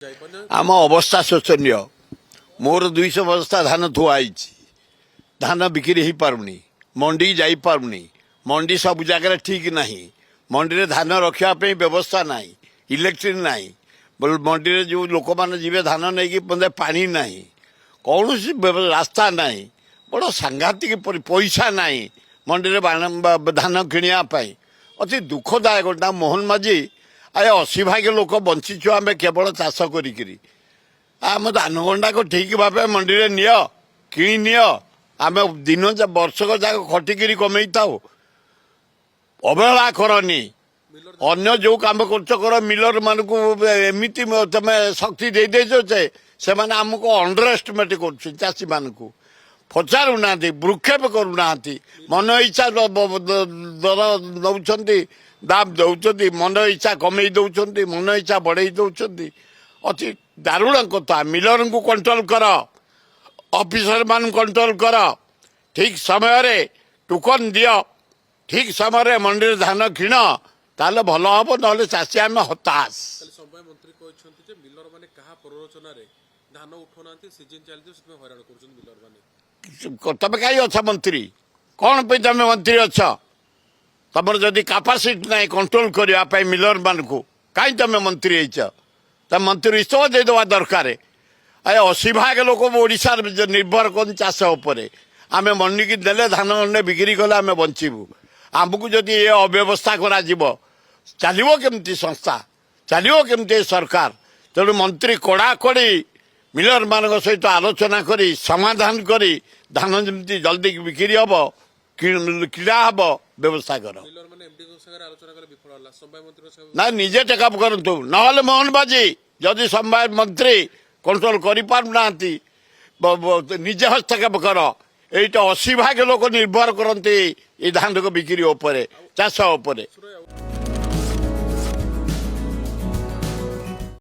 आम अवस्था शोचनीय मोर 200 बस्ता धान थुआई धान बिक्री हो पारुनी मंडी जाई पारुनी मंडी सब जगह ठीक नहीं मंडी धान रखापी व्यवस्था ना इलेक्ट्रिक ना मंडी जो लोक मैंने जी धान नहीं कि पा ना कौन रास्ता ना बड़ सांघातिक पैसा ना मंडी धान किणापी अति दुखदायक मोहन माझी आए 80 भाग लोक बंचीचु आम केवल चाष करी आम धान गंडा को ठीक भाव मंडी में नि कि नि आम दिन वर्षक जाक खटिकी कमे थाऊ अवहेला करनी अन्य जो काम कर मिलर मान को एमती तुम शक्ति दे दे से आमको अंडर एस्टिमेट कर चाषी मान को पचारूना भ्रुक्षेप करूना मन इच्छा दर दौरान दाम दौरान मन इच्छा कमे दौरान मन इच्छा बढ़े दौरान अति दारुण कथा मिलर को कंट्रोल कर ऑफिसर मान कंट्रोल कर ठीक समय रे टोकन दियो ठीक समय मंडी धान किण ताले भल हम ना चाषी आम हताश मंत्री कहते मिलर माने कहा प्ररोचना रे धान उठौना सीजन चलती हैरान कर मिलर माने तुम कहीं अच्छा मंत्री कौन पे तुम मंत्री अच्छ तुम जदि कैपेसिटी ना कंट्रोल करने मिलर मान को कहीं तुम मंत्री तुम मंत्री इस्तफा देदेवा दरकार अरे 80 भाग लोक ओडिशा निर्भर कर चाष उपर आम मंडी की देले धान अंडे बिक्री कले आम बचबू आमको जदि ये अव्यवस्था करा चलो केमती संस्था चलो केमती सरकार तेणु मंत्री कड़ाकड़ी मिलर मान सहित आलोचना करी समाधान करी धान जमी जल्दी बिक्री हम किड़ा हम व्यवस्था कर ना निजे टेकअप करूँ ना मोहन बाजी जदि समवाय मंत्री कंट्रोल करना निजे हस्तक्षेप कर ये 80 भाग लोक निर्भर करते धान को बिक्री चाष उपर।